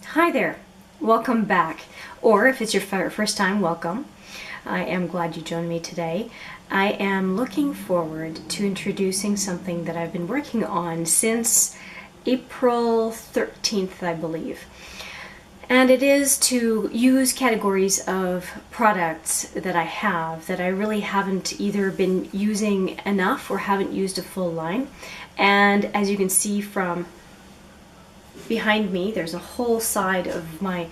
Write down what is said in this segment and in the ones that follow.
Hi there, welcome back, or if it's your first time, welcome. I am glad you joined me today. I am looking forward to introducing something that I've been working on since April 13th, I believe. And it is to use categories of products that I have that I really haven't either been using enough or haven't used a full line. And as you can see from behind me, there's a whole side of my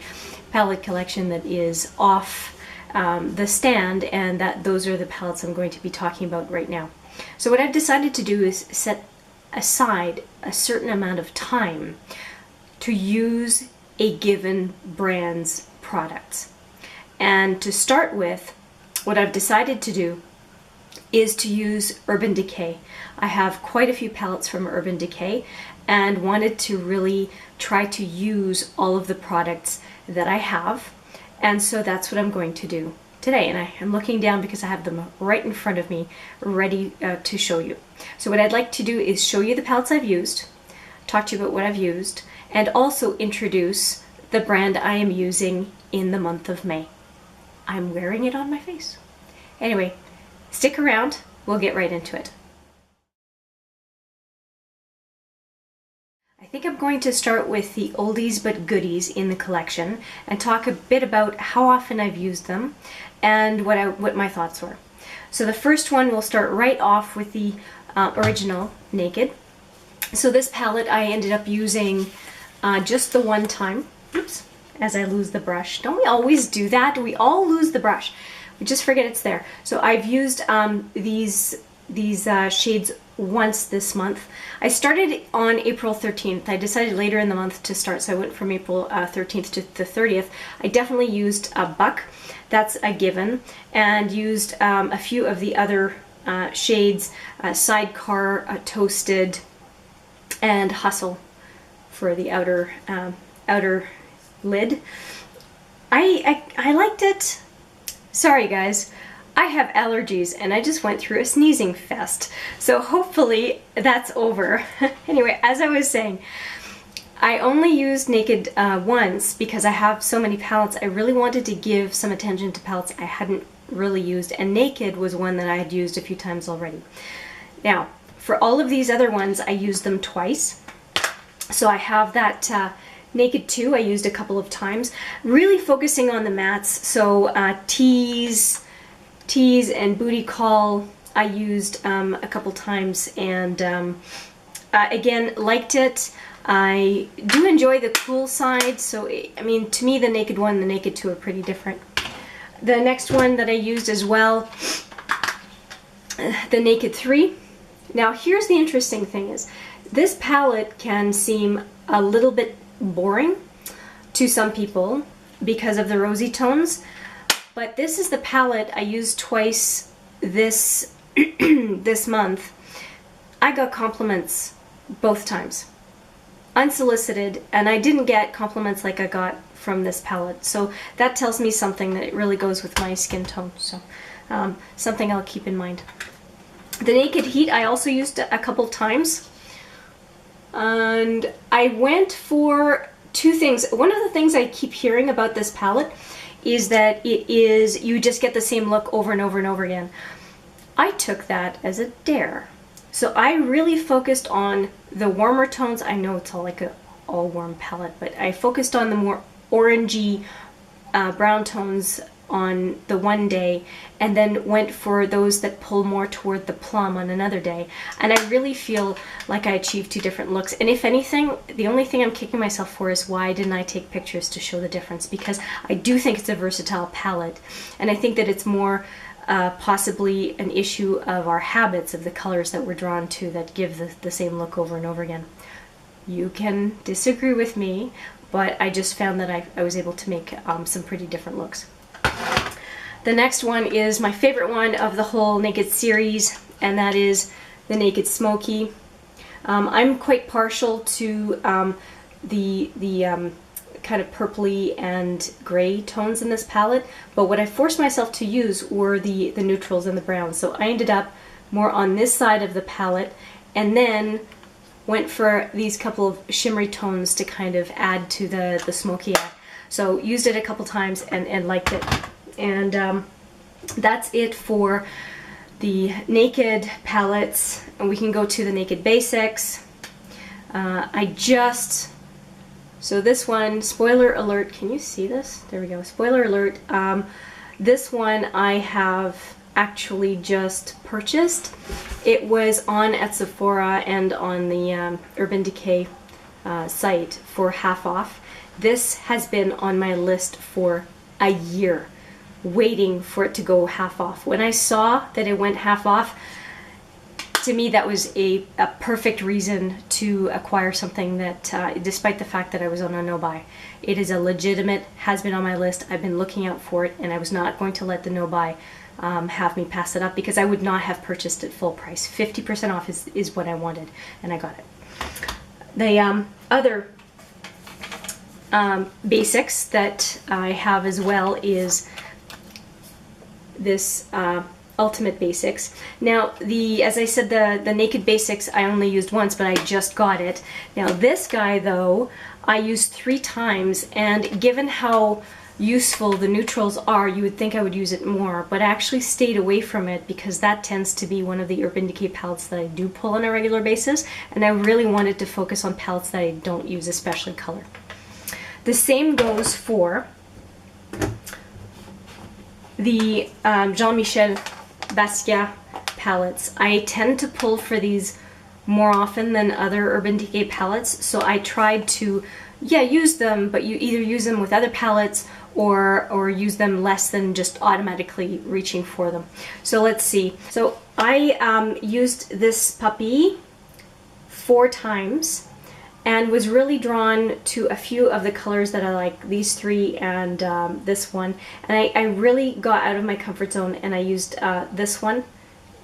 palette collection that is off the stand, and those are the palettes I'm going to be talking about right now. So what I've decided to do is set aside a certain amount of time to use a given brand's products. And to start with, what I've decided to do is to use Urban Decay. I have quite a few palettes from Urban Decay and wanted to really try to use all of the products that I have, and so that's what I'm going to do today. And I am looking down because I have them right in front of me ready to show you. So what I'd like to do is show you the palettes I've used, talk to you about what I've used, and also introduce the brand I am using in the month of May. I'm wearing it on my face. Anyway, stick around, we'll get right into it. I think I'm going to start with the oldies but goodies in the collection and talk a bit about how often I've used them and what my thoughts were. So the first one, we'll start right off with the original Naked. So this palette I ended up using just the one time. Oops, as I lose the brush. Don't we always do that? We all lose the brush. We just forget it's there. So I've used these shades once this month. I started on April 13th. I decided later in the month to start, so I went from April 13th to the 30th. I definitely used a Buck, that's a given, and used a few of the other shades, Sidecar, Toasted, and Hustle for the outer lid. I liked it. Sorry guys, I have allergies and I just went through a sneezing fest. So hopefully that's over. Anyway, as I was saying, I only used Naked once because I have so many palettes. I really wanted to give some attention to palettes I hadn't really used, and Naked was one that I had used a few times already. Now, for all of these other ones, I used them twice. So I have that Naked 2 I used a couple of times, really focusing on the mattes. So Tease and Booty Call I used a couple times, and again, liked it. I do enjoy the cool side, so I mean, to me the Naked 1 and the Naked 2 are pretty different. The next one that I used as well, the Naked 3. Now here's the interesting thing is, this palette can seem a little bit boring to some people because of the rosy tones, but this is the palette I used twice this this month. I got compliments both times, unsolicited, and I didn't get compliments like I got from this palette, so that tells me something, that it really goes with my skin tone, so something I'll keep in mind. The Naked Heat I also used a couple times, and I went for two things. One of the things I keep hearing about this palette is that you just get the same look over and over and over again. I took that as a dare. So I really focused on the warmer tones. I know it's all like a all warm palette, but I focused on the more orangey brown tones on the one day, and then went for those that pull more toward the plum on another day. And I really feel like I achieved two different looks. And if anything, the only thing I'm kicking myself for is why didn't I take pictures to show the difference, because I do think it's a versatile palette, and I think that it's more possibly an issue of our habits, of the colors that we're drawn to that give the same look over and over again. You can disagree with me, but I just found that I was able to make some pretty different looks. The next one is my favorite one of the whole Naked series, and that is the Naked Smoky. I'm quite partial to the kind of purpley and gray tones in this palette, but what I forced myself to use were the neutrals and the browns. So I ended up more on this side of the palette, and then went for these couple of shimmery tones to kind of add to the smoky eye. So used it a couple times and liked it. And that's it for the Naked palettes. And we can go to the Naked Basics. So this one, spoiler alert, can you see this? There we go, spoiler alert. This one I have actually just purchased. It was on at Sephora and on the Urban Decay site for half off. This has been on my list for a year, waiting for it to go half off. When I saw that it went half off, to me that was a perfect reason to acquire something that, despite the fact that I was on a no-buy. It is a legitimate, has been on my list, I've been looking out for it, and I was not going to let the no-buy have me pass it up, because I would not have purchased it full price. 50% off is what I wanted, and I got it. The other basics that I have as well is this Ultimate Basics. Now, as I said, the Naked Basics I only used once, but I just got it. Now this guy though, I used 3 times, and given how useful the neutrals are, you would think I would use it more, but I actually stayed away from it because that tends to be one of the Urban Decay palettes that I do pull on a regular basis, and I really wanted to focus on palettes that I don't use, especially color. The same goes for the Jean-Michel Basquiat palettes. I tend to pull for these more often than other Urban Decay palettes, so I tried to, use them, but you either use them with other palettes or use them less than just automatically reaching for them. So let's see. So I used this puppy 4 times and was really drawn to a few of the colors that I like, these 3 and this one. And I really got out of my comfort zone, and I used this one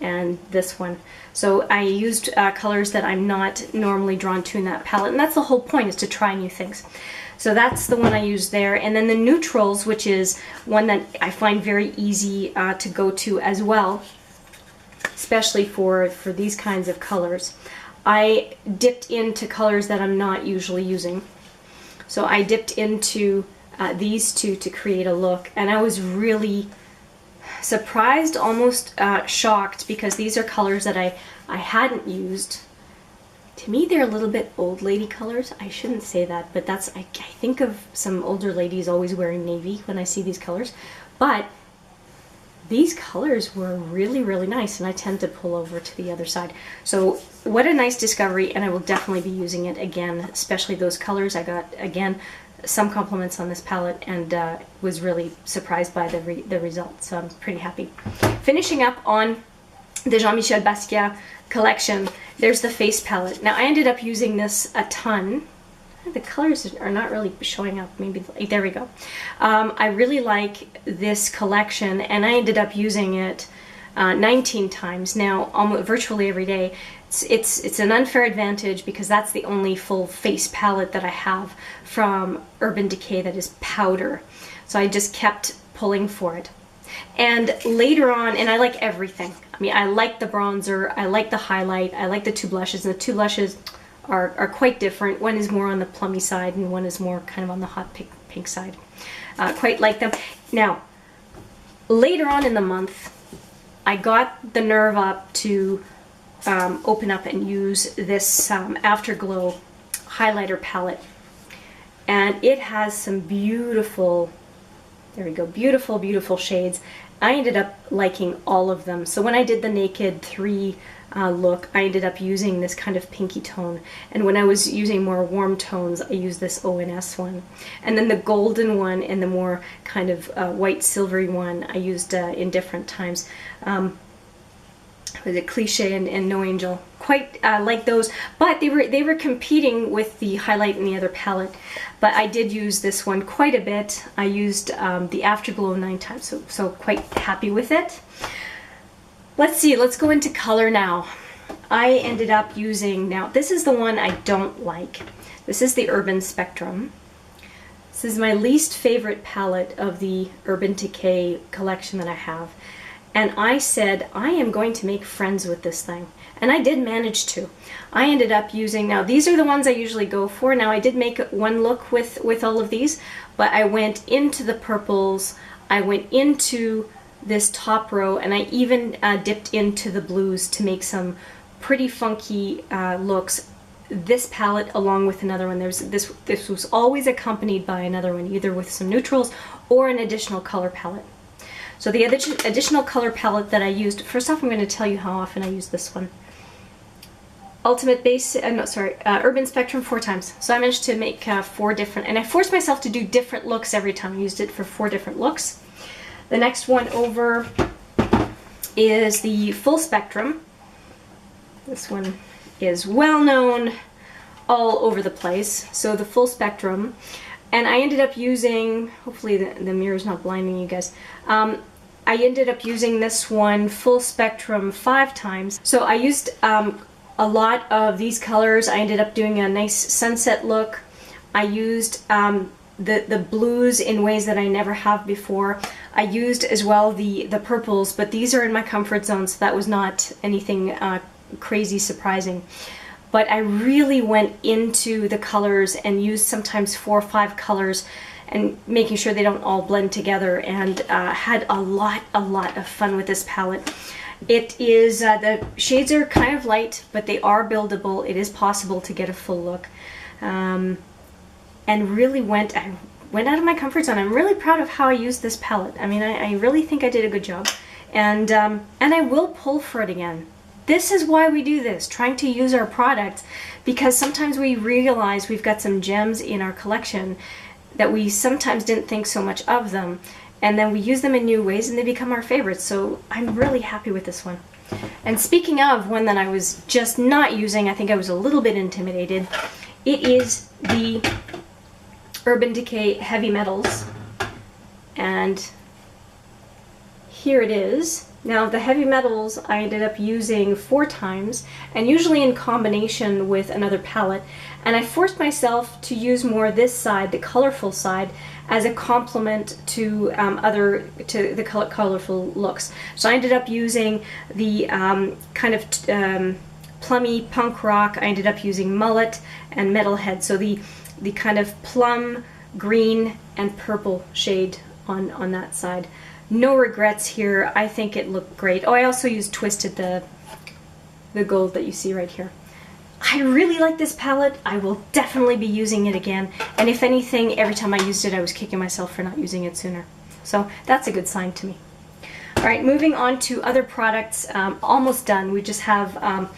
and this one. So I used colors that I'm not normally drawn to in that palette, and that's the whole point, is to try new things. So that's the one I used there. And then the neutrals, which is one that I find very easy to go to as well, especially for these kinds of colors. I dipped into colors that I'm not usually using. So I dipped into these 2 to create a look, and I was really surprised, almost shocked, because these are colors that I hadn't used. To me, they're a little bit old lady colors. I shouldn't say that, but I think of some older ladies always wearing navy when I see these colors. But these colors were really, really nice, and I tend to pull over to the other side. So what a nice discovery, and I will definitely be using it again, especially those colors. I got, again, some compliments on this palette, and was really surprised by the results, so I'm pretty happy. Finishing up on the Jean-Michel Basquiat collection, there's the face palette. Now I ended up using this a ton. The colors are not really showing up, maybe, there we go. I really like this collection, and I ended up using it 19 times now, almost virtually every day. It's an unfair advantage because that's the only full face palette that I have from Urban Decay that is powder. So I just kept pulling for it. And later on, and I like everything. I mean, I like the bronzer, I like the highlight, I like the 2 blushes, and the 2 blushes are quite different. One is more on the plummy side, and one is more kind of on the hot pink side. Quite like them. Now, later on in the month, I got the nerve up to open up and use this Afterglow highlighter palette. And it has some beautiful, there we go, beautiful, beautiful shades. I ended up liking all of them. So when I did the Naked 3 look, I ended up using this kind of pinky tone. And when I was using more warm tones, I used this ONS one. And then the golden one and the more kind of white silvery one I used in different times. Was it Cliche and No Angel? Quite like those, but they were competing with the highlight in the other palette. But I did use this one quite a bit. I used the Afterglow 9 times, so quite happy with it. Let's see, let's go into color now. I ended up using, now this is the one I don't like. This is the Urban Spectrum. This is my least favorite palette of the Urban Decay collection that I have. And I said, I am going to make friends with this thing. And I did manage to. I ended up using, now these are the ones I usually go for. Now I did make one look with all of these, but I went into the purples, I went into this top row, and I even dipped into the blues to make some pretty funky looks. This palette along with another one, this was always accompanied by another one, either with some neutrals or an additional color palette. So the additional color palette that I used, first off I'm going to tell you how often I use this one. Urban Spectrum 4 times. So I managed to make 4 different, and I forced myself to do different looks every time. I used it for 4 different looks. The next one over is the Full Spectrum. This one is well known all over the place. So the Full Spectrum. And I ended up using, hopefully the mirror's not blinding you guys. I ended up using this one Full Spectrum 5 times. So I used a lot of these colors. I ended up doing a nice sunset look. I used the blues in ways that I never have before. I used as well the purples, but these are in my comfort zone, so that was not anything crazy surprising. But I really went into the colors and used sometimes 4 or 5 colors and making sure they don't all blend together, and had a lot of fun with this palette. It is, the shades are kind of light, but they are buildable. It is possible to get a full look. And really I went out of my comfort zone. I'm really proud of how I used this palette. I mean, I really think I did a good job. And I will pull for it again. This is why we do this, trying to use our products, because sometimes we realize we've got some gems in our collection that we sometimes didn't think so much of them, and then we use them in new ways and they become our favorites. So I'm really happy with this one. And speaking of one that I was just not using, I think I was a little bit intimidated, it is the Urban Decay Heavy Metals, and here it is. Now the Heavy Metals I ended up using 4 times, and usually in combination with another palette, and I forced myself to use more this side, the colorful side, as a complement to the colorful looks. So I ended up using the kind of plummy punk rock. I ended up using Mullet and Metalhead, so the kind of plum, green, and purple shade on that side. No regrets here. I think it looked great. Oh, I also used Twisted, the gold that you see right here. I really like this palette. I will definitely be using it again. And if anything, every time I used it, I was kicking myself for not using it sooner. So that's a good sign to me. All right, moving on to other products. Almost done. We just have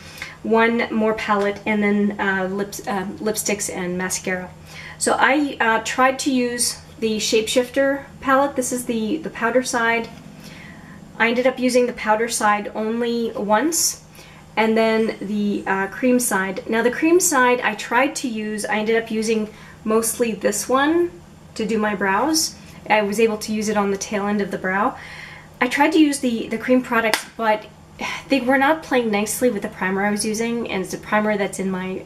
one more palette, and then lipsticks and mascara. So I tried to use the Shapeshifter palette. This is the powder side. I ended up using the powder side only once, and then the cream side. Now the cream side I tried to use, I ended up using mostly this one to do my brows. I was able to use it on the tail end of the brow. I tried to use the cream products, but they were not playing nicely with the primer I was using, and it's a primer that's in my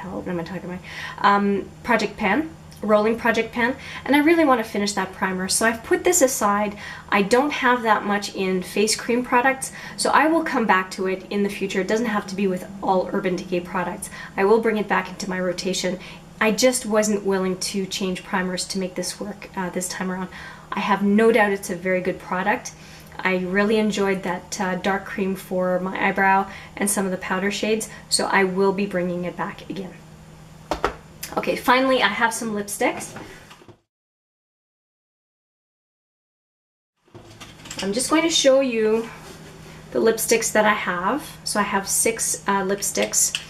what am I talking about? Project Pan, rolling Project Pan, and I really want to finish that primer, so I've put this aside. I don't have that much in face cream products, so I will come back to it in the future. It doesn't have to be with all Urban Decay products. I will bring it back into my rotation. I just wasn't willing to change primers to make this work this time around. I have no doubt it's a very good product. I really enjoyed that dark cream for my eyebrow and some of the powder shades, so I will be bringing it back again. Okay, finally I have some lipsticks. I'm just going to show you the lipsticks that I have. So I have 6 lipsticks.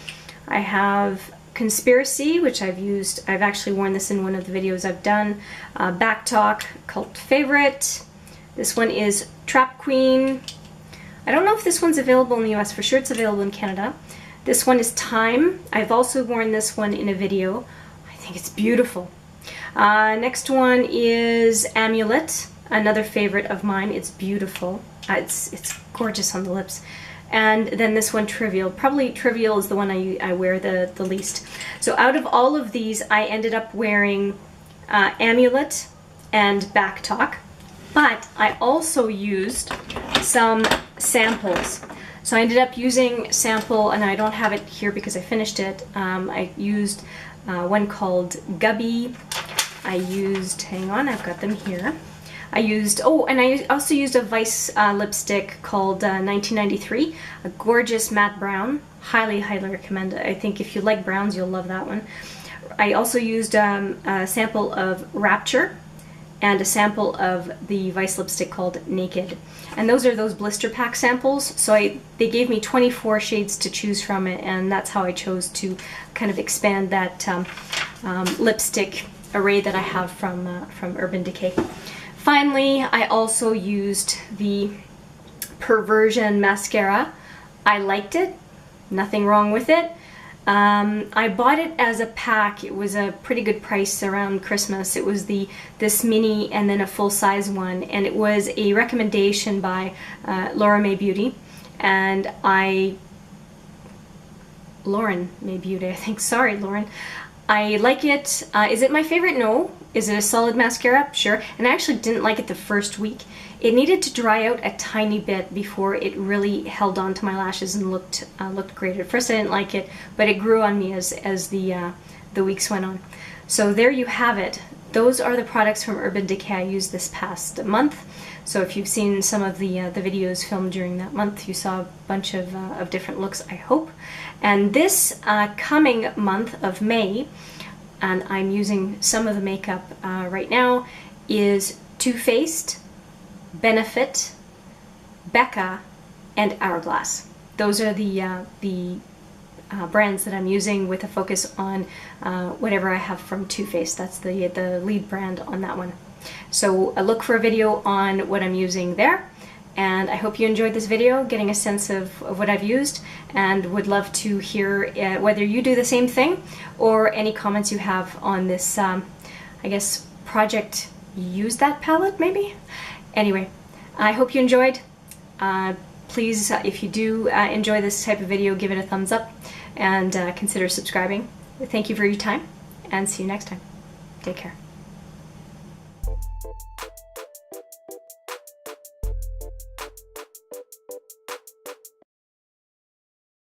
I have Conspiracy, which I've actually worn this in one of the videos I've done. Back Talk, cult favorite. This one is Trap Queen. I don't know if this one's available in the US. For sure it's available in Canada. This one is Time. I've also worn this one in a video. I think it's beautiful. Next one is Amulet, another favorite of mine. It's beautiful. It's gorgeous on the lips. and then this one Trivial. Probably Trivial is the one I wear the least. So out of all of these, I ended up wearing Amulet and Back Talk, but I also used some samples. So I ended up using sample, and I don't have it here because I finished it. I used one called Gubby. I used, hang on, I've got them here. I used, oh, and I also used a Vice lipstick called 1993, a gorgeous matte brown. Highly, highly recommend it. I think if you like browns, you'll love that one. I also used a sample of Rapture and a sample of the Vice lipstick called Naked. And those are those blister pack samples. So they gave me 24 shades to choose from it, and that's how I chose to kind of expand that lipstick array that I have from Urban Decay. Finally, I also used the Perversion mascara. I liked it, nothing wrong with it. I bought it as a pack. It was a pretty good price around Christmas. It was this mini and then a full-size one, and it was a recommendation by Laura May Beauty, and Lauren May Beauty, I think. Sorry, Lauren. I like it. Is it my favorite? No. Is it a solid mascara? Sure. And I actually didn't like it the first week. It needed to dry out a tiny bit before it really held on to my lashes and looked great. At first I didn't like it, but it grew on me as the weeks went on. So there you have it. Those are the products from Urban Decay I used this past month. So if you've seen some of the videos filmed during that month, you saw a bunch of different looks, I hope. And this coming month of May, and I'm using some of the makeup right now, is Too Faced, Benefit, Becca, and Hourglass. Those are the brands that I'm using, with a focus on whatever I have from Too Faced. That's the lead brand on that one. So look for a video on what I'm using there. And I hope you enjoyed this video, getting a sense of what I've used, and would love to hear whether you do the same thing, or any comments you have on this, I guess, project Use That palette, maybe? Anyway, I hope you enjoyed. Please, if you do enjoy this type of video, give it a thumbs up, and consider subscribing. Thank you for your time, and see you next time. Take care.